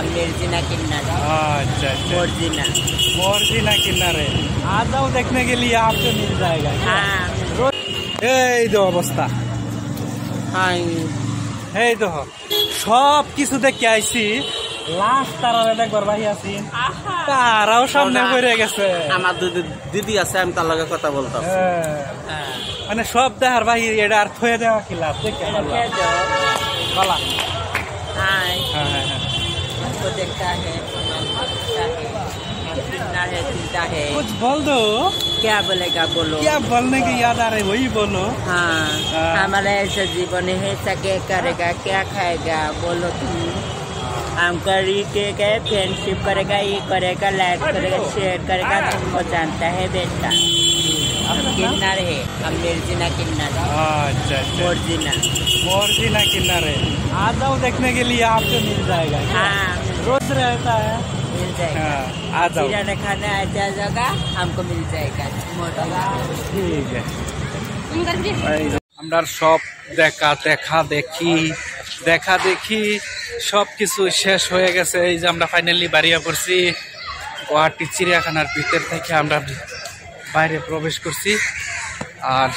हम मिर्जिना किन्नर। अच्छा अच्छा, मोर्जिना। मोर्जिना किन्नरे आ जाओ देखने के लिए, आपको मिल जाएगा। हाँ এই তো অবস্থা, हाँ এই তো সব কিছু দেখে আইছি। লাস্ট তারা দেখবার ভাই আছি, তারাও সামনে পড়ে গেছে। আমার দিদি আছে, আমি তার লগে কথা বলতাম। মানে সব দেখার ভাই, এটা আর থয়ে দেওয়া কি লাভ? দেখে বলা। हाय হ্যাঁ হ্যাঁ হ্যাঁ, हमको देखता है, कितना है चिंता है। कुछ बोल दो। क्या बोलेगा बोलो। क्या बोलने की याद आ रही वही बोलो। हाँ हमारा ऐसा जीवन है, सके करेगा क्या खाएगा बोलो तुम। हम करी के गए फ्रेंडशिप करेगा, ये करेगा, लाइक करेगा, शेयर करेगा, तुमको जानता है बेटा। हम किन्नर है, हम मिर्जिना किन्नर। अच्छा अच्छा, मोर्जिना। मोर्जिना किन्नरे आ जाओ देखने के लिए, आपको मिल जाएगा। हाँ रोज रहता है। मिल जाएगा। आ जाओ, चिड़िया खाने आ जाएगा, हमको मिल जाएगा। ঠিক আছে। আমরা সব দেখা দেখি সব কিছু শেষ হয়ে গেছে। এই যে আমরা ফাইনালি বাড়িয়া পড়ছি। গুয়াহাটি চিড়িয়াখানার ভিতর থেকে আমরা বাইরে প্রবেশ করছি। আর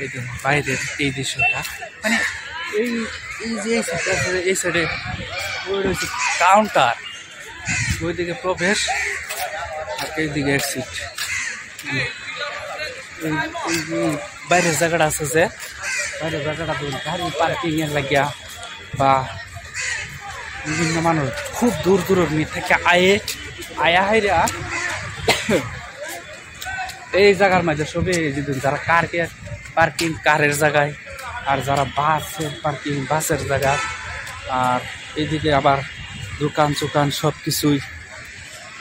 এই যে বাইরের এই দৃশ্যটা, মানে এই যে এই সাইডে ওই রয়েছে কাউন্টার, ওইদিকে প্রবেশ আর এইদিকে এক্সিট। বাইরের জায়গাটা আছে, যে বাইরের জায়গাটা গাড়ি পার্কিং এর লাগিয়া বা বিভিন্ন মানুষ খুব দূর দূরান্তি থেকে আয়া হাইরা এই জায়গার মাঝে সবই যারা পার্কিং কারের জায়গায়, আর যারা বাসের পার্কিং বাসের জায়গা, আর এইদিকে আবার দোকান সব কিছুই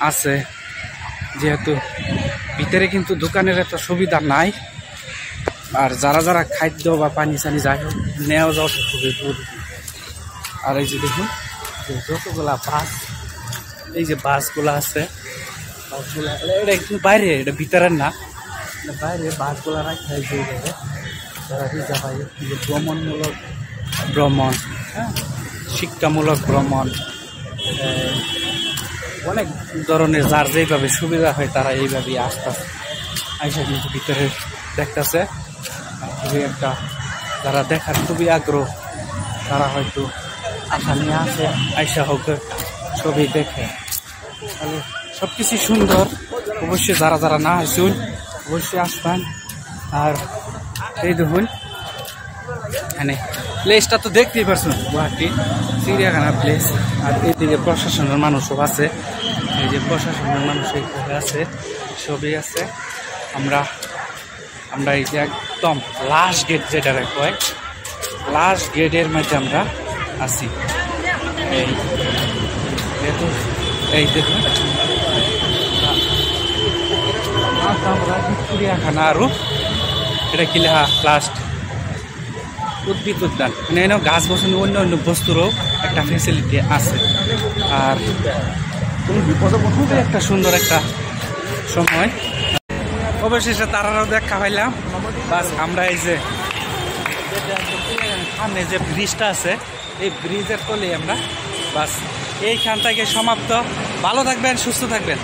আছে। যেহেতু ভিতরে কিন্তু দোকানের এত সুবিধা নাই, আর যারা খাদ্য বা পানি সানি যাই হোক নেওয়া যাওয়া খুবই দূর। আর এই যে দেখুন যতগুলা বাস, এই যে বাসগুলা আছে, বাসগুলা এটা কিন্তু বাইরে, এটা ভিতরের না, বাইরে বাসগুলা রাখা যে যারা রিজার্ভ যে ভ্রমণ, হ্যাঁ, শিক্ষামূলক ভ্রমণ, অনেক ধরনের যার যেইভাবে সুবিধা হয় তারা এইভাবে আসতেছে। আইসা কিন্তু ভিতরে দেখতেছে। খুবই একটা যারা দেখার খুবই আগ্রহ, তারা হয়তো আশা নিয়ে আসে, আইসা হোক ছবি দেখে। তাহলে সব কিছু সুন্দর। অবশ্যই যারা না আসুন অবশ্যই আসবেন। আর এই দেখুন এখানে প্লেসটা তো দেখতেই পারছেন, গুয়াহাটি চিড়িয়াখানা প্লেস। আর এইদিকে প্রশাসনের মানুষও আছে, এই যে প্রশাসনের মানুষ এইভাবে আছে, সবই আছে। আমরা এই যে একদম লাস্ট গেট, যেটা কয় লাস্ট গেটের মধ্যে আমরা আছি। এই দেখুন আমরা চিড়িয়াখানা, আরো এটা কি লেখা লাস্ট উদ্ভিদ উদ্যান, মানে এনে গাছ বসানো অন্য বস্তুরও একটা ফেসিলিটি আছে। আর খুবই একটা সুন্দর একটা সময়। অবশেষে তারাও দেখা পাইলাম। বাস আমরা এই যে সামনে যে ব্রিজটা আছে, এই ব্রিজের তলে আমরা বাস এইখান থেকে সমাপ্ত। ভালো থাকবেন, সুস্থ থাকবেন।